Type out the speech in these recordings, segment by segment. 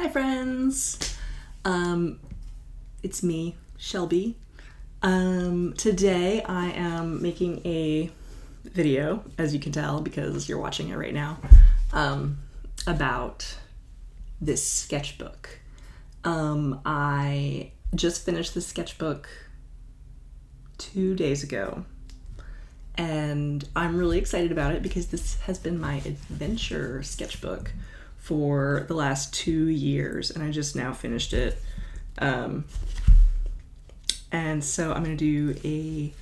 Hi friends! It's me, Shelby. Today I am making a video, as you can tell because you're watching it right now, about this sketchbook. I just finished this sketchbook 2 days ago, and I'm really excited about it because this has been my adventure sketchbook for the last 2 years, and I just now finished it. And so I'm going to do a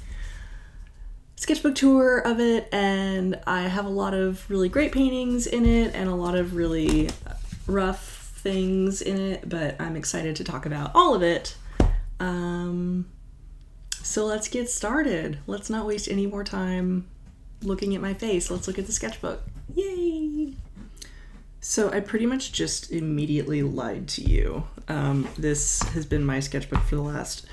sketchbook tour of it, and I have a lot of really great paintings in it and a lot of really rough things in it, but I'm excited to talk about all of it. So let's get started. Let's not waste any more time looking at my face. Let's look at the sketchbook. Yay! So I pretty much just immediately lied to you. This has been my sketchbook for the last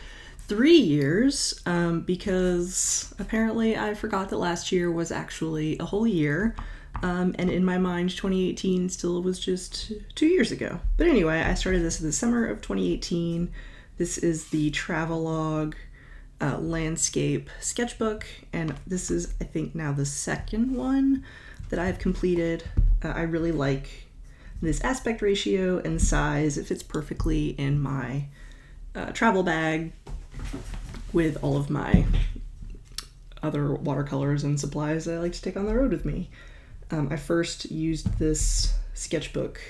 3 years because apparently I forgot that last year was actually a whole year. And in my mind, 2018 still was just 2 years ago. But anyway, I started this in the summer of 2018. This is the Travelogue landscape sketchbook, and this is, I think, now the second one that I've completed. I really like this aspect ratio and size. It fits perfectly in my travel bag with all of my other watercolors and supplies that I like to take on the road with me. I first used this sketchbook,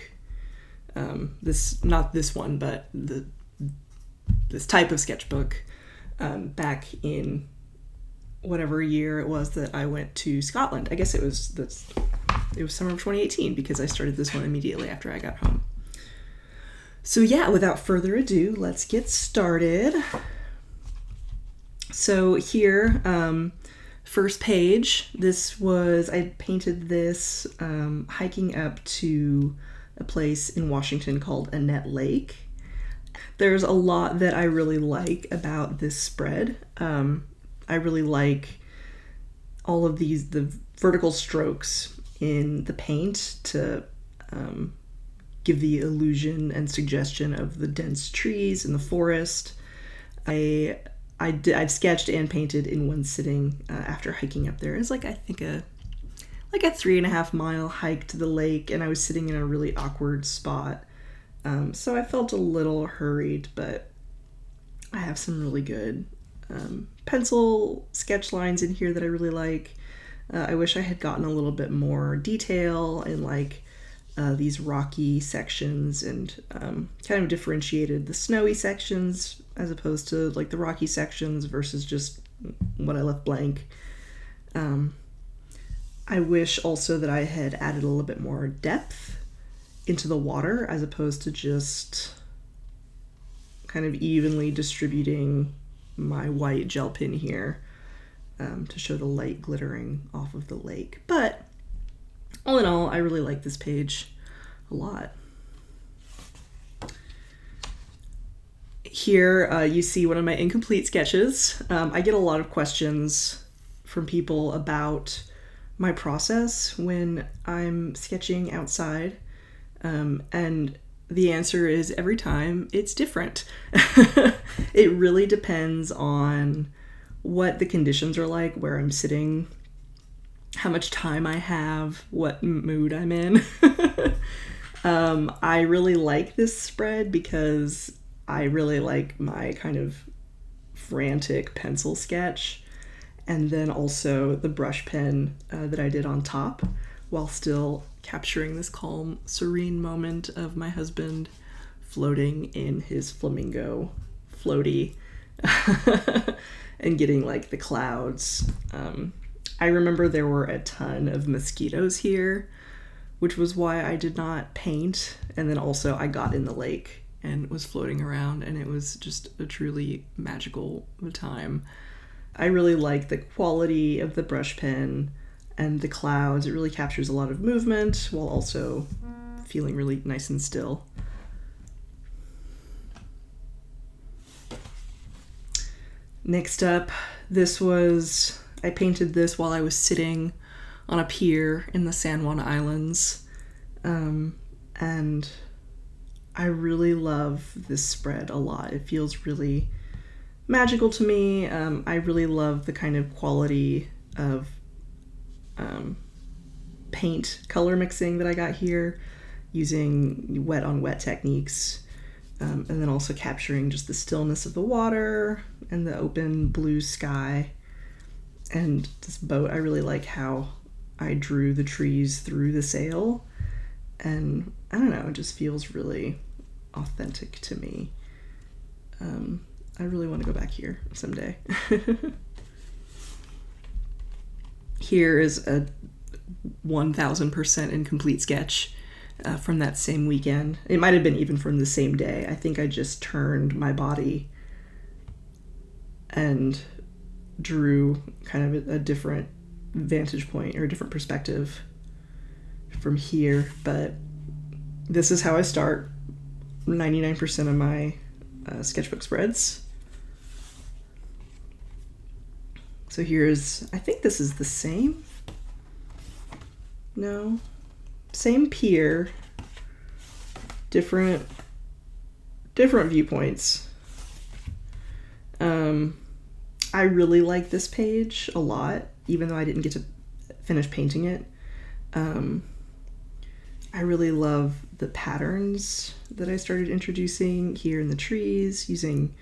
not this one, but this type of sketchbook back in whatever year it was that I went to Scotland. I guess it was summer of 2018 because I started this one immediately after I got home. So yeah, without further ado, let's get started. So here, first page, I painted this hiking up to a place in Washington called Annette Lake. There's a lot that I really like about this spread. I really like all of the vertical strokes in the paint to give the illusion and suggestion of the dense trees in the forest. I've sketched and painted in one sitting after hiking up there. It's like, I think a 3.5 mile hike to the lake, and I was sitting in a really awkward spot. So I felt a little hurried, but I have some really good pencil sketch lines in here that I really like. I wish I had gotten a little bit more detail in these rocky sections and kind of differentiated the snowy sections as opposed to the rocky sections versus just what I left blank. I wish also that I had added a little bit more depth into the water as opposed to just kind of evenly distributing my white gel pen here to show the light glittering off of the lake. But all in all, I really like this page a lot. Here you see one of my incomplete sketches. I get a lot of questions from people about my process when I'm sketching outside. And the answer is every time it's different. It really depends on what the conditions are like, where I'm sitting, how much time I have, what mood I'm in. I really like this spread because I really like my kind of frantic pencil sketch, and then also the brush pen that I did on top, while still capturing this calm, serene moment of my husband floating in his flamingo floaty and getting the clouds. I remember there were a ton of mosquitoes here, which was why I did not paint. And then also I got in the lake and was floating around, and it was just a truly magical time. I really like the quality of the brush pen and the clouds. It really captures a lot of movement while also feeling really nice and still. Next up, I painted this while I was sitting on a pier in the San Juan Islands. And I really love this spread a lot. It feels really magical to me. I really love the kind of quality of paint color mixing that I got here, using wet on wet techniques, and then also capturing just the stillness of the water and the open blue sky. And this boat, I really like how I drew the trees through the sail, and I don't know, it just feels really authentic to me. I really want to go back here someday. Here is a 1000% incomplete sketch from that same weekend. It might have been even from the same day. I think I just turned my body and drew kind of a different vantage point or a different perspective from here, but this is how I start 99% of my sketchbook spreads. So here's, I think this is the same. No, same pier, different viewpoints. I really like this page a lot, even though I didn't get to finish painting it. I really love the patterns that I started introducing here in the trees using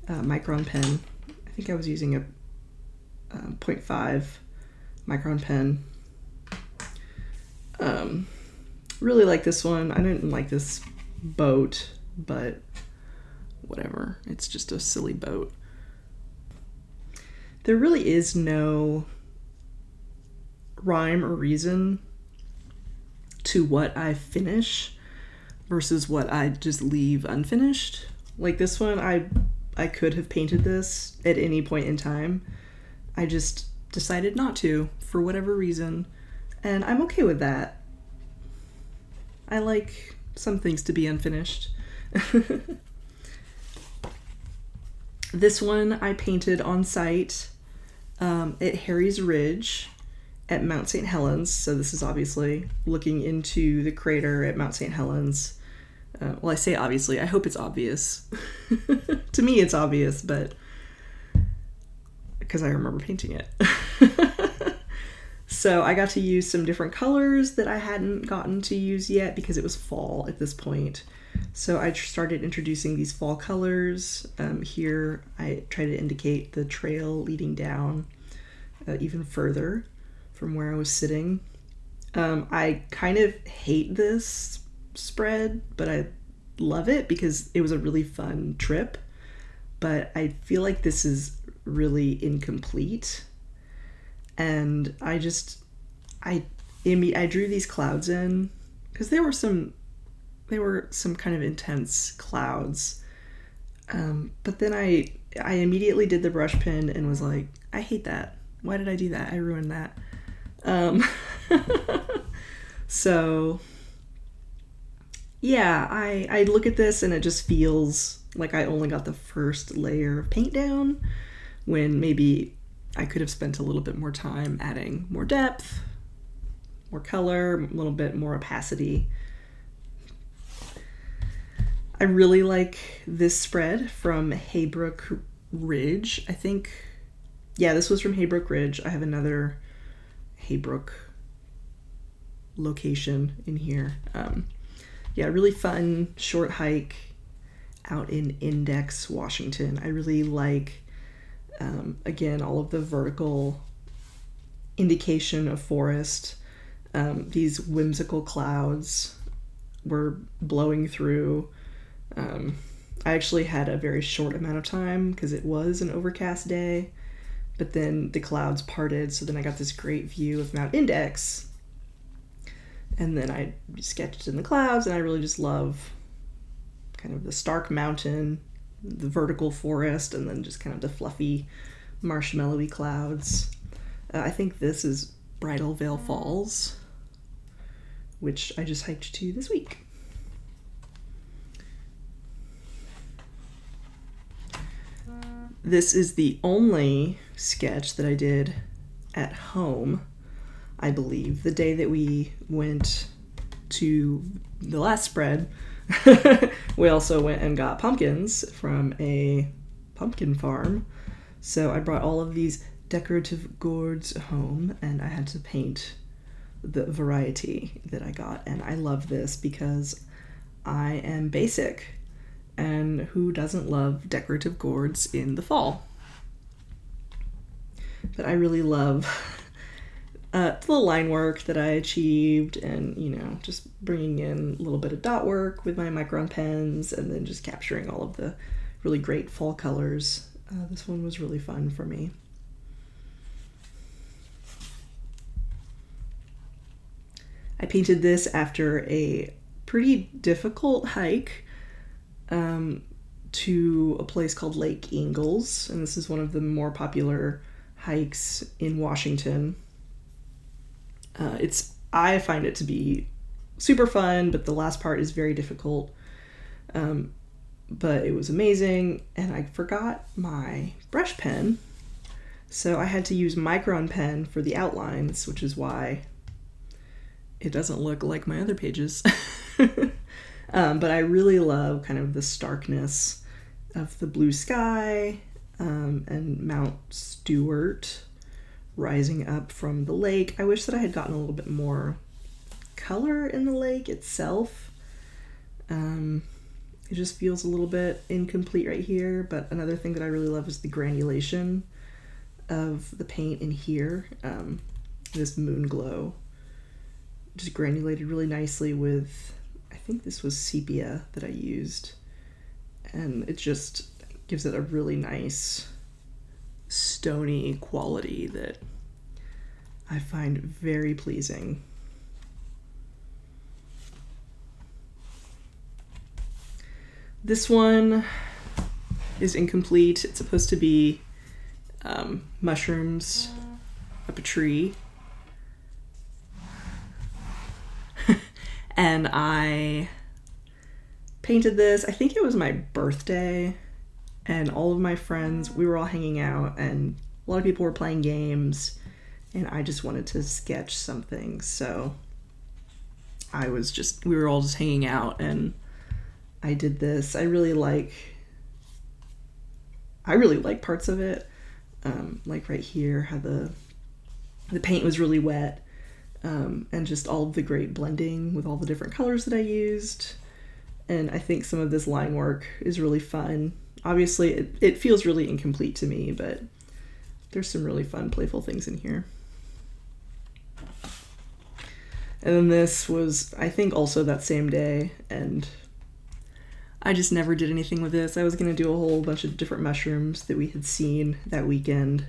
Micron pen. I think I was using a 0.5 Micron pen. Really like this one. I didn't like this boat, but whatever. It's just a silly boat. There really is no rhyme or reason to what I finish versus what I just leave unfinished. Like this one, I could have painted this at any point in time. I just decided not to for whatever reason, and I'm okay with that. I like some things to be unfinished. This one I painted on site at Harry's Ridge at Mount St. Helens. So this is obviously looking into the crater at Mount St. Helens. Well, I say obviously, I hope it's obvious. To me it's obvious, but because I remember painting it. So I got to use some different colors that I hadn't gotten to use yet because it was fall at this point. So I started introducing these fall colors. Here I try to indicate the trail leading down even further from where I was sitting. I kind of hate this spread, but I love it because it was a really fun trip. But I feel like this is really incomplete. And I drew these clouds in because they were some kind of intense clouds. But then I immediately did the brush pen and was like, I hate that. Why did I do that? I ruined that. So yeah, I look at this and it just feels like I only got the first layer of paint down when maybe I could have spent a little bit more time adding more depth, more color, a little bit more opacity. I really like this spread from Haybrook Ridge. I think, yeah, this was from Haybrook Ridge. I have another Haybrook location in here. Yeah, really fun short hike out in Index, Washington. I really like, again, all of the vertical indication of forest. These whimsical clouds were blowing through. I actually had a very short amount of time because it was an overcast day, but then the clouds parted, so then I got this great view of Mount Index, and then I sketched in the clouds, and I really just love kind of the stark mountain, the vertical forest, and then just kind of the fluffy marshmallowy clouds. I think this is Bridal Veil Falls, which I just hiked to this week. This is the only sketch that I did at home, I believe. The day that we went to the last spread, We also went and got pumpkins from a pumpkin farm. So I brought all of these decorative gourds home, and I had to paint the variety that I got. And I love this because I am basic, and who doesn't love decorative gourds in the fall? But I really love the little line work that I achieved, and, you know, just bringing in a little bit of dot work with my Micron pens, and then just capturing all of the really great fall colors. This one was really fun for me. I painted this after a pretty difficult hike to a place called Lake Ingalls, and this is one of the more popular hikes in Washington. I find it to be super fun, but the last part is very difficult. But it was amazing, and I forgot my brush pen, so I had to use Micron pen for the outlines, which is why it doesn't look like my other pages. But I really love kind of the starkness of the blue sky and Mount Stewart rising up from the lake. I wish that I had gotten a little bit more color in the lake itself. It just feels a little bit incomplete right here, but another thing that I really love is the granulation of the paint in here. This moon glow just granulated really nicely with, I think this was sepia that I used, and it just gives it a really nice stony quality that I find very pleasing. This one is incomplete. It's supposed to be mushrooms up a tree. And I painted this, I think it was my birthday, and all of my friends, we were all hanging out, and a lot of people were playing games, and I just wanted to sketch something, so we were all just hanging out, and I did this. I really like parts of it, like right here, how the paint was really wet, and just all of the great blending with all the different colors that I used. And I think some of this line work is really fun. Obviously, it feels really incomplete to me, but there's some really fun, playful things in here. And then this was, I think, also that same day, and I just never did anything with this. I was going to do a whole bunch of different mushrooms that we had seen that weekend,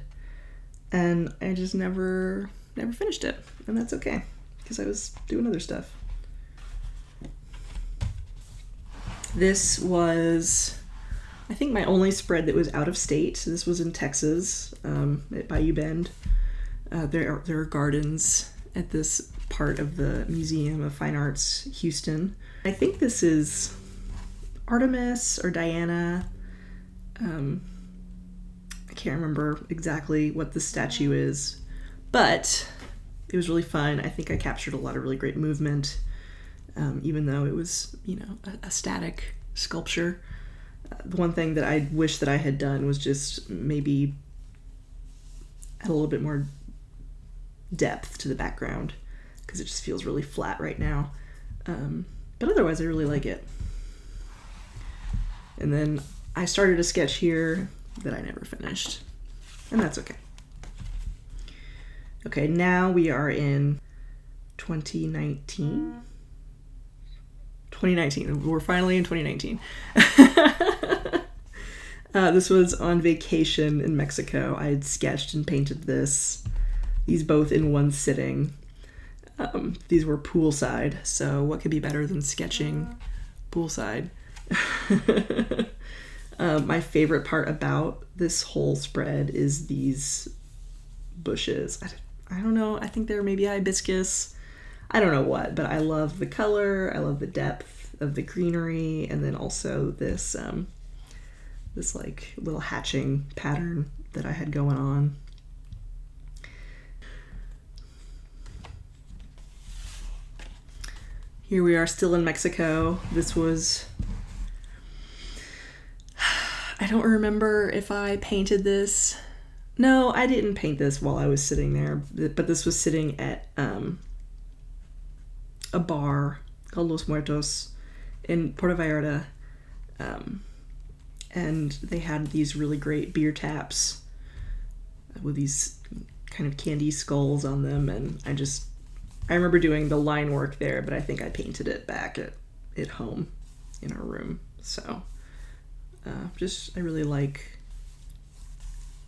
and I just never finished it, and that's okay, because I was doing other stuff. This was, I think, my only spread that was out of state. This was in Texas, at Bayou Bend. There are gardens at this part of the Museum of Fine Arts, Houston. I think this is Artemis or Diana. I can't remember exactly what the statue is, but it was really fun. I think I captured a lot of really great movement, even though it was, you know, a static sculpture. The one thing that I wish that I had done was just maybe add a little bit more depth to the background, because it just feels really flat right now. But otherwise, I really like it. And then I started a sketch here that I never finished, and that's okay. Okay, now we are in 2019. We're finally in 2019. This was on vacation in Mexico. I had sketched and painted these both in one sitting. These were poolside, so what could be better than sketching poolside? My favorite part about this whole spread is these bushes. I don't know, I think they're maybe hibiscus. I don't know what, but I love the color, I love the depth of the greenery, and then also this this like little hatching pattern that I had going on. Here we are still in Mexico. This was, I don't remember if I painted this. No, I didn't paint this while I was sitting there, but this was sitting at a bar called Los Muertos in Puerto Vallarta. And they had these really great beer taps with these kind of candy skulls on them, and I remember doing the line work there, but I think I painted it back at home in our room. So I really like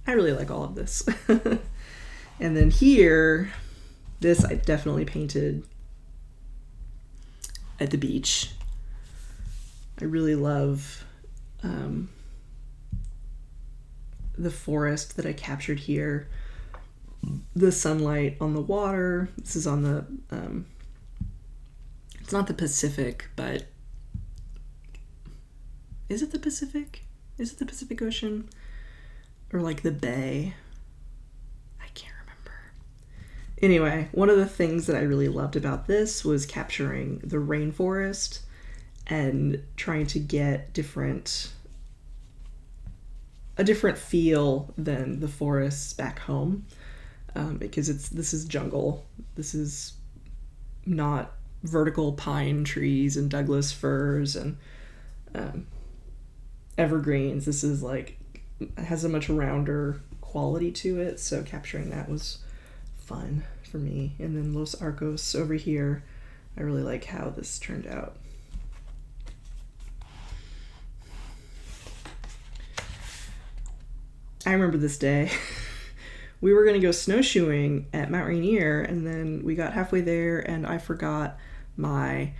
all of this. And then here, this I definitely painted at the beach. I really love the forest that I captured here, the sunlight on the water. This is on the it's not the Pacific, but is it the Pacific? Is it the Pacific Ocean? Or like the bay? I can't remember. Anyway, one of the things that I really loved about this was capturing the rainforest and trying to get a different feel than the forests back home, because this is jungle. This is not vertical pine trees and Douglas firs and evergreens. This is like, it has a much rounder quality to it, so capturing that was fun for me. And then Los Arcos over here, I really like how this turned out. I remember this day. We were going to go snowshoeing at Mount Rainier, and then we got halfway there and I forgot my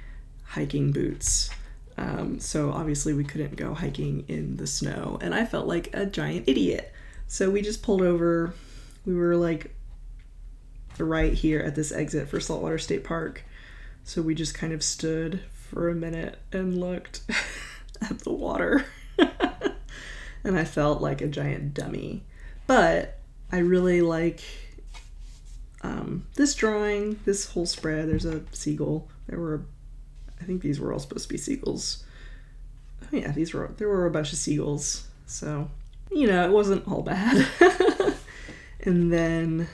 hiking boots. So obviously we couldn't go hiking in the snow, and I felt like a giant idiot. So we just pulled over. We were like right here at this exit for Saltwater State Park. So we just kind of stood for a minute and looked at the water. And I felt like a giant dummy. But I really like this drawing, this whole spread. There's a seagull. I think these were all supposed to be seagulls. Oh yeah, there were a bunch of seagulls. So, it wasn't all bad. And then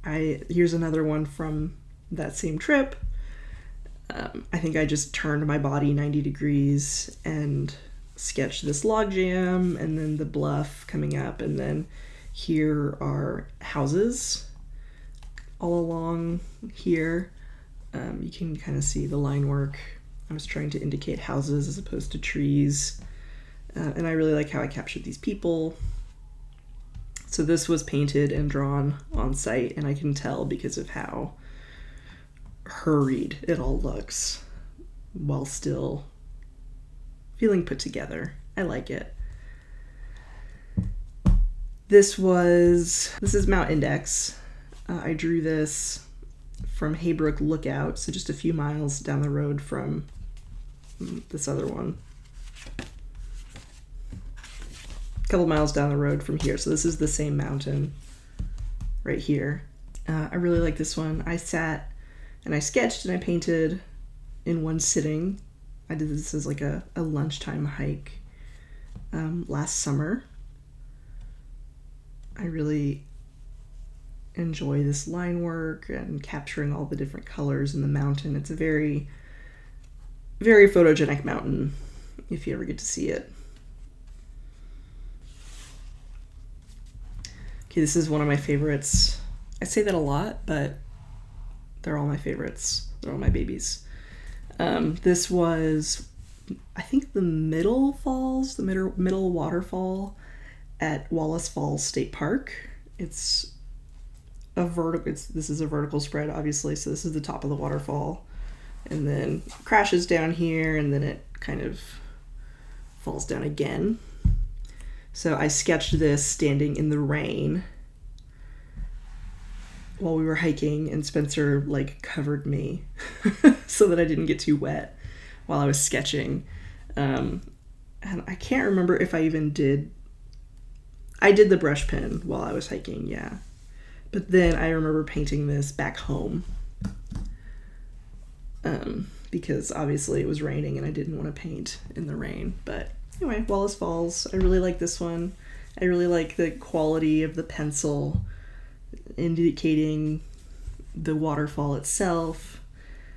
here's another one from that same trip. I think I just turned my body 90 degrees and sketched this log jam and then the bluff coming up, and then here are houses all along here. You can kind of see the line work. I was trying to indicate houses as opposed to trees, and I really like how I captured these people. So this was painted and drawn on site, and I can tell because of how hurried it all looks while still feeling put together. I like it. This is Mount Index. I drew this from Haybrook Lookout, so just a few miles down the road from this other one. A couple miles down the road from here. So this is the same mountain right here. I really like this one. I sat and I sketched and I painted in one sitting. I did this as like a lunchtime hike last summer. I really enjoy this line work and capturing all the different colors in the mountain. It's a very, very photogenic mountain if you ever get to see it. Okay, this is one of my favorites. I say that a lot, but they're all my favorites. They're all my babies. This was, I think, the middle waterfall at Wallace Falls State Park. This is a vertical spread, obviously, so this is the top of the waterfall, and then crashes down here, and then it kind of falls down again. So I sketched this standing in the rain while we were hiking, and Spencer covered me so that I didn't get too wet while I was sketching. And I can't remember if I did the brush pen while I was hiking, yeah. But then I remember painting this back home because obviously it was raining and I didn't want to paint in the rain. But anyway, Wallace Falls. I really like this one. I really like the quality of the pencil indicating the waterfall itself,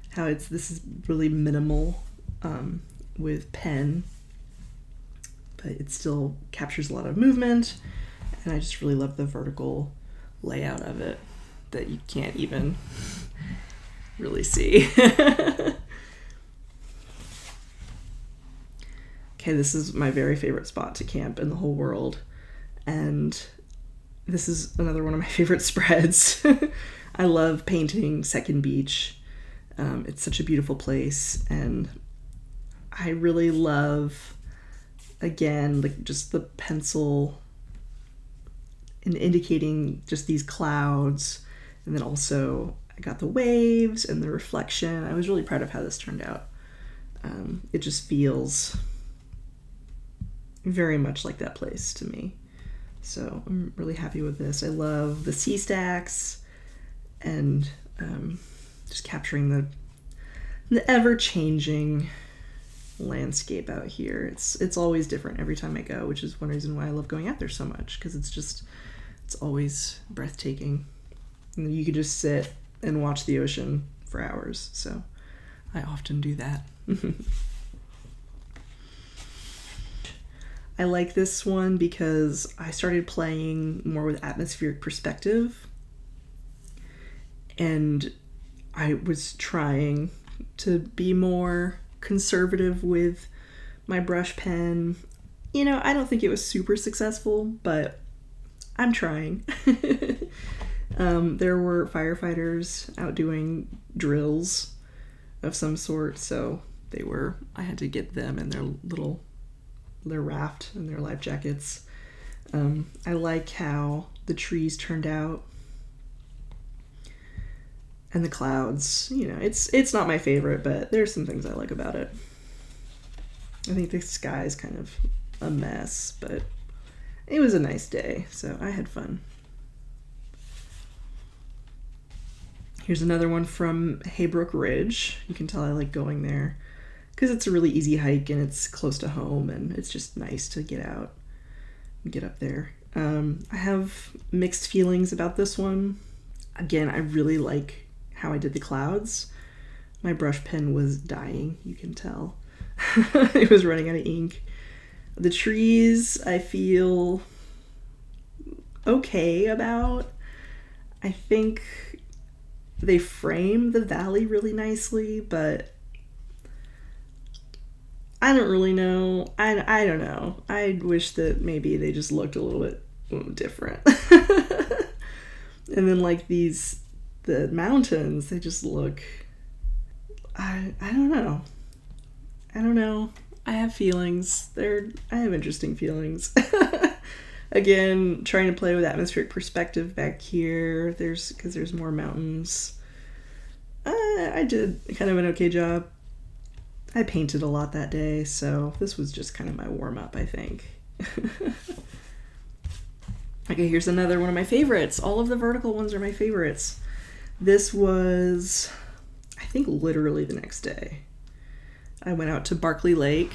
how this is really minimal with pen, but it still captures a lot of movement, and I just really love the vertical layout of it that you can't even really see. Okay, this is my very favorite spot to camp in the whole world, and this is another one of my favorite spreads. I love painting Second Beach. It's such a beautiful place, and I really love, again, like just the pencil and indicating just these clouds, and then also I got the waves and the reflection. I was really proud of how this turned out. It just feels very much like that place to me. So I'm really happy with this. I love the sea stacks and just capturing the ever-changing landscape out here. It's always different every time I go, which is one reason why I love going out there so much, because it's always breathtaking. And you could just sit and watch the ocean for hours, so I often do that. I like this one because I started playing more with atmospheric perspective, and I was trying to be more conservative with my brush pen. You know, I don't think it was super successful, but I'm trying. There were firefighters out doing drills of some sort, so I had to get them in their raft and their life jackets. I like how the trees turned out and the clouds. You know, it's not my favorite, but there's some things I like about it. I think the sky is kind of a mess, but it was a nice day, so I had fun. Here's another one from Haybrook Ridge. You can tell I like going there because it's a really easy hike and it's close to home, and it's just nice to get out and get up there. I have mixed feelings about this one. Again, I really like how I did the clouds. My brush pen was dying, you can tell. It was running out of ink. The trees, I feel okay about. I think they frame the valley really nicely, but I don't really know. I don't know. I wish that maybe they just looked a little bit different. And then like the mountains, they just look, I don't know. I don't know. I have feelings. I have interesting feelings. Again, trying to play with atmospheric perspective back here. Because there's more mountains. I did kind of an okay job. I painted a lot that day, so this was just kind of my warm-up, I think. Okay, here's another one of my favorites. All of the vertical ones are my favorites. This was, I think, literally the next day. I went out to Barkley Lake,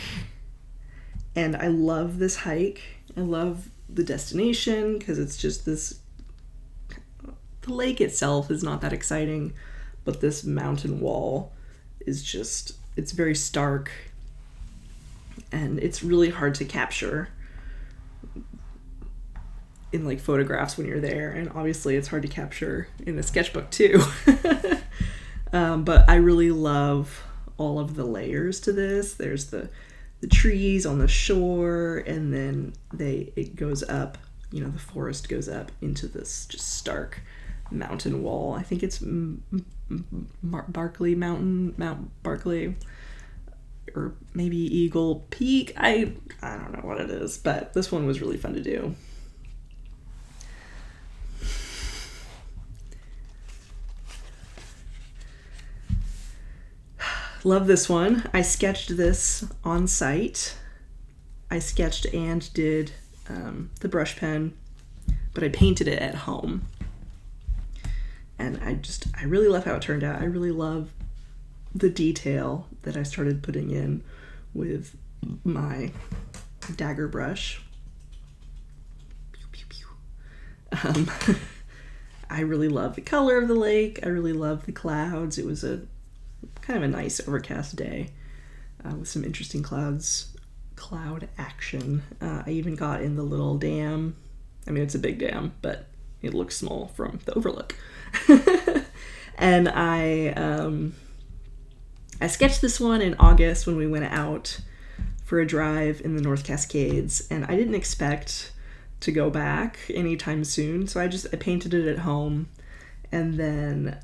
and I love this hike. I love the destination because it's just this, the lake itself is not that exciting, but this mountain wall is just, it's very stark, and it's really hard to capture in like photographs when you're there, and obviously it's hard to capture in a sketchbook too. But I really love all of the layers to this. There's the trees on the shore, and then it goes up, you know, the forest goes up into this just stark mountain wall. I think it's Barkley Mountain, Mount Barkley, or maybe Eagle Peak. I don't know what it is, but this one was really fun to do. Love this one. I sketched this on site. I sketched and did the brush pen, but I painted it at home. And I really love how it turned out. I really love the detail that I started putting in with my dagger brush. Pew, pew, pew. I really love the color of the lake. I really love the clouds. It was a kind of a nice overcast day with some interesting cloud action. I even got in the little dam. I mean, it's a big dam, but it looks small from the overlook. And I sketched this one in August when we went out for a drive in the North Cascades, and I didn't expect to go back anytime soon, so I painted it at home, and then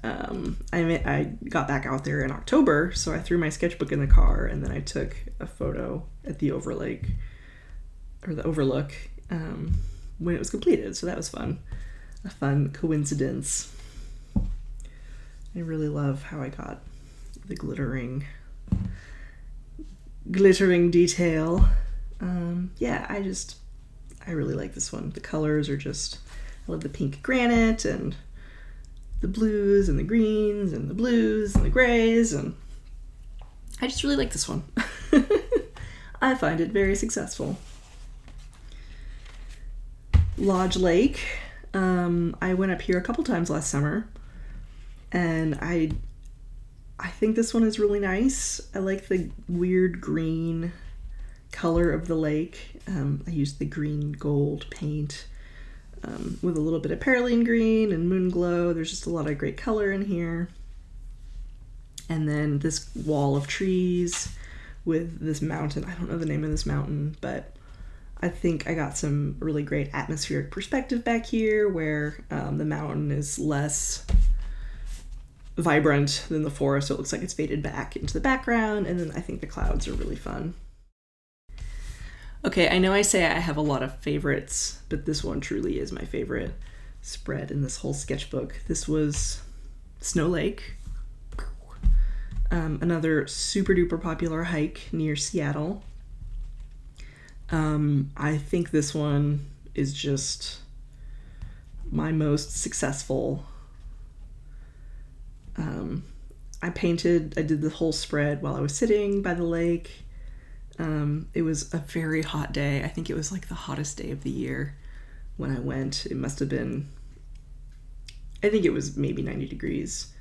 I got back out there in October, so I threw my sketchbook in the car, and then I took a photo at the overlook when it was completed, so that was fun. A fun coincidence. I really love how I got the glittering detail. Yeah, I really like this one. The colors are I love the pink granite and the blues and the greens and the blues and the grays, and I just really like this one. I find it very successful. Lodge Lake. I went up here a couple times last summer, and I think this one is really nice. I like the weird green color of the lake. I used the green gold paint with a little bit of perylene green and moon glow. There's just a lot of great color in here. And then this wall of trees with this mountain. I don't know the name of this mountain, but I think I got some really great atmospheric perspective back here where the mountain is less vibrant than the forest, so it looks like it's faded back into the background, and then I think the clouds are really fun. Okay, I know I say I have a lot of favorites, but this one truly is my favorite spread in this whole sketchbook. This was Snow Lake, another super duper popular hike near Seattle. I think this one is just my most successful. I did the whole spread while I was sitting by the lake. It was a very hot day. I think it was like the hottest day of the year when I went. It must have been, I think it was maybe 90 degrees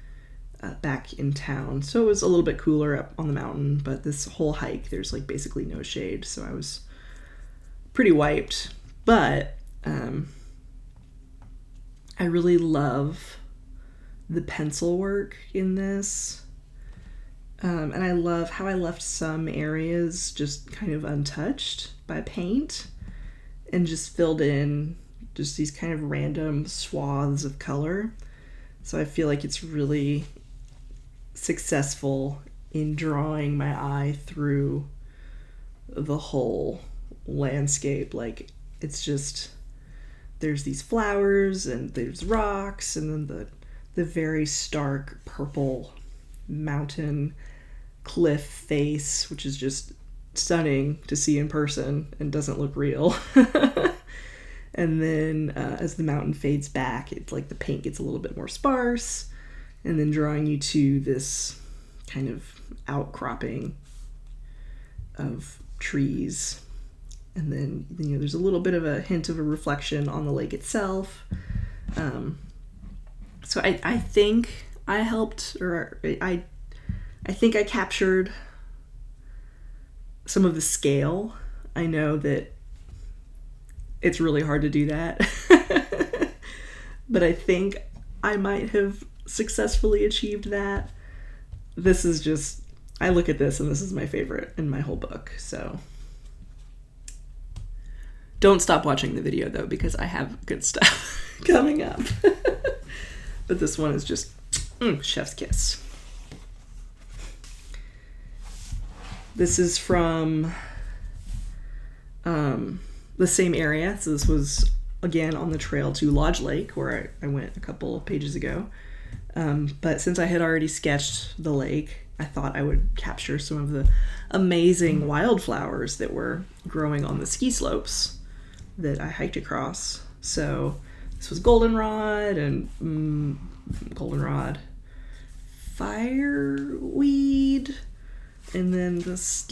back in town. So it was a little bit cooler up on the mountain, but this whole hike, there's like basically no shade. So I was pretty wiped, but I really love the pencil work in this. And I love how I left some areas just kind of untouched by paint and just filled in just these kind of random swaths of color. So I feel like it's really successful in drawing my eye through the whole landscape. Like, it's just, there's these flowers and there's rocks and then the very stark purple mountain cliff face, which is just stunning to see in person and doesn't look real. And then as the mountain fades back, it's like the paint gets a little bit more sparse, and then drawing you to this kind of outcropping of trees. And then, you know, there's a little bit of a hint of a reflection on the lake itself. So I think I helped, or I think I captured some of the scale. I know that it's really hard to do that, but I think I might have successfully achieved that. This is just, I look at this and this is my favorite in my whole book, so. Don't stop watching the video though, because I have good stuff coming up. But this one is just chef's kiss. This is from the same area. So this was, again, on the trail to Lodge Lake, where I went a couple of pages ago. But since I had already sketched the lake, I thought I would capture some of the amazing wildflowers that were growing on the ski slopes that I hiked across. So this was goldenrod and fireweed, and then this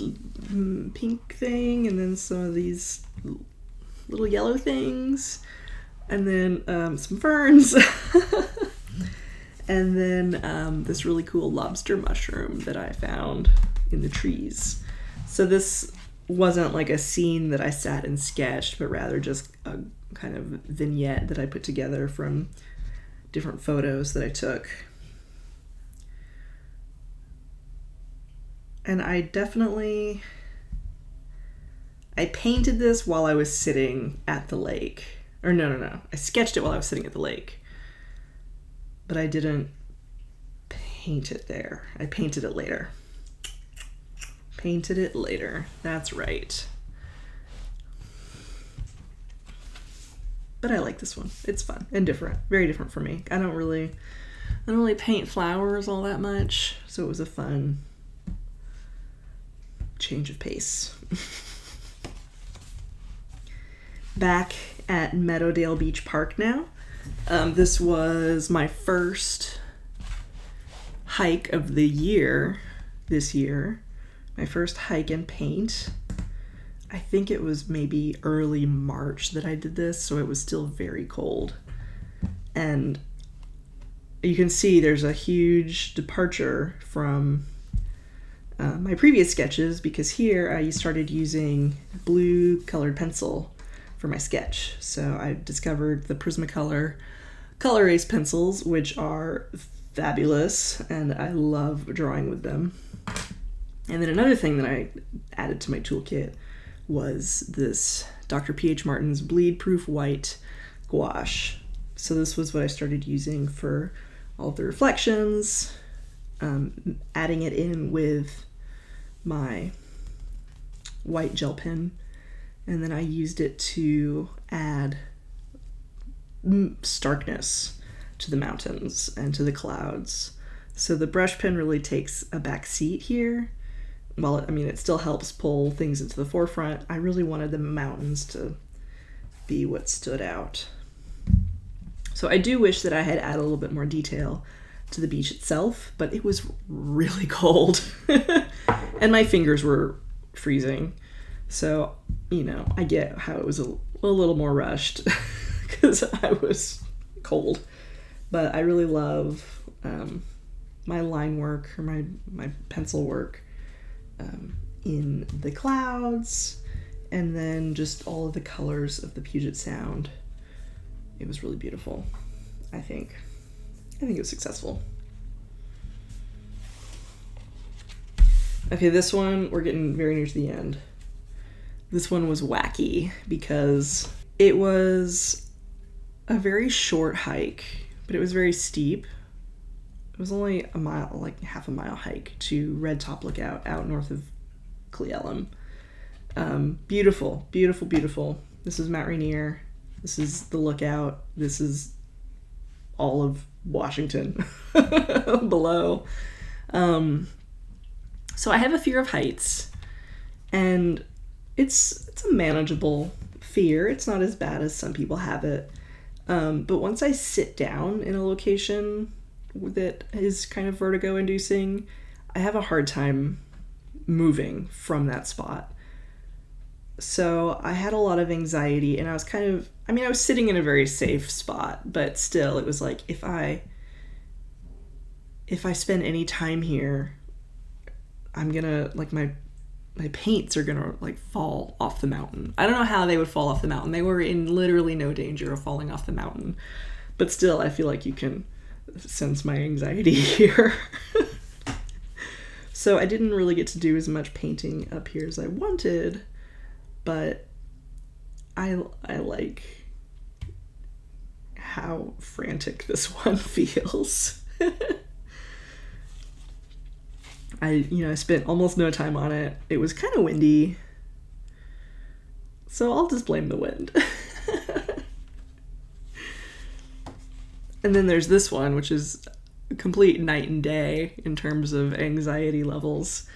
pink thing, and then some of these little yellow things, and then some ferns, and then this really cool lobster mushroom that I found in the trees. So this wasn't like a scene that I sat and sketched, but rather just a kind of vignette that I put together from different photos that I took. And I painted this while I was sitting at the lake. Or no. I sketched it while I was sitting at the lake. But I didn't paint it there. I painted it later. Painted it later. That's right. But I like this one. It's fun and different. Very different for me. I don't really paint flowers all that much, so it was a fun change of pace. Back at Meadowdale Beach Park now. This was my first hike of the year this year. My first hike and paint. I think it was maybe early March that I did this, so it was still very cold. And you can see there's a huge departure from my previous sketches, because here I started using blue colored pencil for my sketch. So I discovered the Prismacolor Col-erase pencils, which are fabulous, and I love drawing with them. And then another thing that I added to my toolkit was this Dr. P.H. Martin's Bleed Proof White Gouache. So this was what I started using for all the reflections, adding it in with my white gel pen, and then I used it to add starkness to the mountains and to the clouds. So the brush pen really takes a back seat here. Well, I mean, it still helps pull things into the forefront. I really wanted the mountains to be what stood out. So I do wish that I had added a little bit more detail to the beach itself, but it was really cold and my fingers were freezing. So, you know, I get how it was a little more rushed because I was cold. But I really love my line work, or my pencil work in the clouds, and then just all of the colors of the Puget Sound. It was really beautiful, I think. it was successful. Okay, this one, we're getting very near to the end. This one was wacky because it was a very short hike, but it was very steep. It was only a mile, like half a mile hike to Red Top Lookout out north of Cle Elum. Beautiful, beautiful, beautiful. This is Mount Rainier. This is the lookout. This is all of Washington below. So I have a fear of heights, and it's a manageable fear. It's not as bad as some people have it. But once I sit down in a location that is kind of vertigo inducing, I have a hard time moving from that spot. So I had a lot of anxiety, and I was I was sitting in a very safe spot, but still it was like, if I spend any time here, I'm gonna, like, my paints are gonna, like, fall off the mountain. I don't know how they would fall off the mountain. They were in literally no danger of falling off the mountain, but still I feel like you can sense my anxiety here. So I didn't really get to do as much painting up here as I wanted, but I like how frantic this one feels. I spent almost no time on it. It was kind of windy, so I'll just blame the wind. And then there's this one, which is a complete night and day in terms of anxiety levels.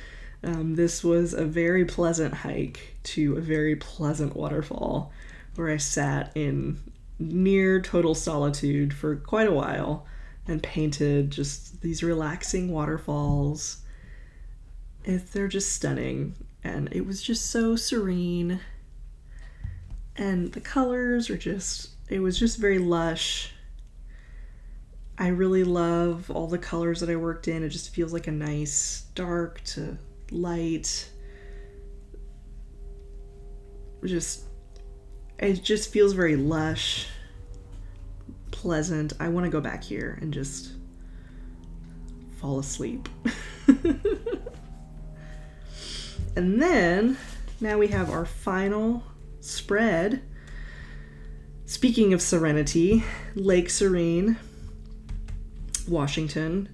This was a very pleasant hike to a very pleasant waterfall where I sat in near total solitude for quite a while and painted just these relaxing waterfalls They're just stunning, and it was just so serene, and the colors are just, it was just very lush. I really love all the colors that I worked in. It just feels like a nice dark to light. It just feels very lush, pleasant. I want to go back here and just fall asleep. And then now we have our final spread. Speaking of serenity, Lake Serene, Washington.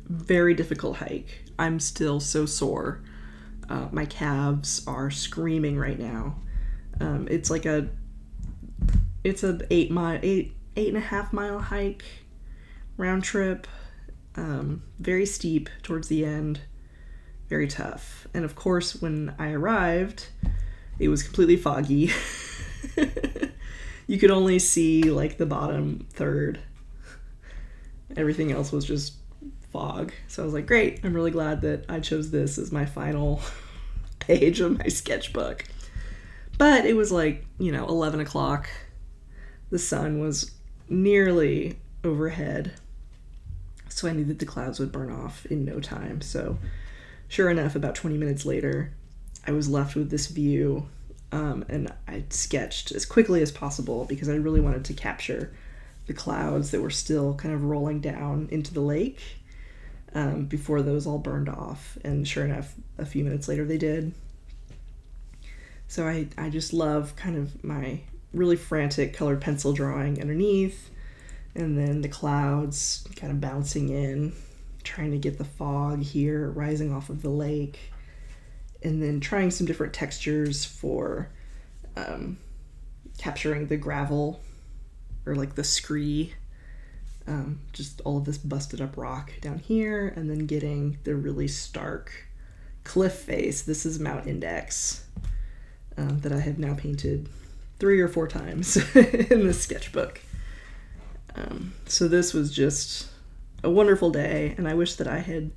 Very difficult hike. I'm still so sore. My calves are screaming right now. It's like it's an 8.5 mile hike, round trip. Very steep towards the end, very tough. And of course, when I arrived, it was completely foggy. You could only see like the bottom third. Everything else was just fog. So I was like, great, I'm really glad that I chose this as my final page of my sketchbook. But it was like, 11 o'clock. The sun was nearly overhead. So I knew that the clouds would burn off in no time. So sure enough, about 20 minutes later, I was left with this view, and I sketched as quickly as possible because I really wanted to capture the clouds that were still kind of rolling down into the lake before those all burned off. And sure enough, a few minutes later they did. So I just love kind of my really frantic colored pencil drawing underneath, and then the clouds kind of bouncing in, trying to get the fog here rising off of the lake, and then trying some different textures for capturing the gravel or like the scree, just all of this busted up rock down here, and then getting the really stark cliff face. This is Mount Index that I have now painted 3 or 4 times in this sketchbook. So this was just a wonderful day, and I wish that I had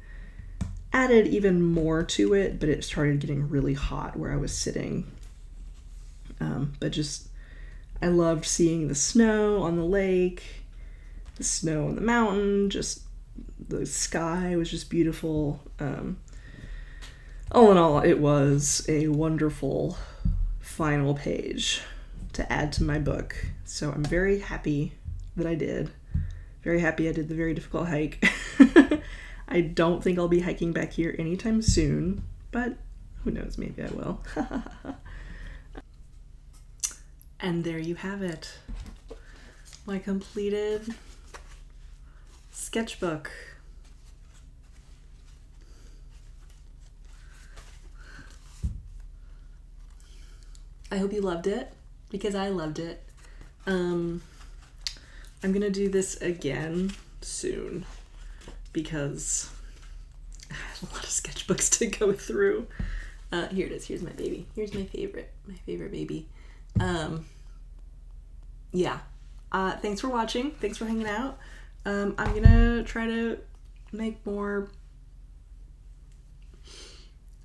added even more to it, but it started getting really hot where I was sitting. But just, I loved seeing the snow on the lake, the snow on the mountain, just the sky was just beautiful. All in all, it was a wonderful final page to add to my book. So I'm very happy that I did. Very happy I did the very difficult hike. I don't think I'll be hiking back here anytime soon, but who knows, maybe I will. And there you have it. My completed sketchbook. I hope you loved it, because I loved it. I'm gonna do this again soon because I have a lot of sketchbooks to go through. Here it is. Here's my baby. Here's my favorite baby. Yeah. Thanks for watching. Thanks for hanging out. I'm gonna try to make more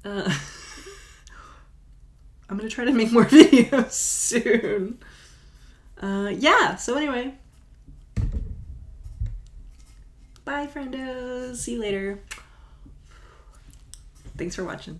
I'm gonna try to make more videos soon. Yeah, so anyway. Bye, friendos. See you later. Thanks for watching.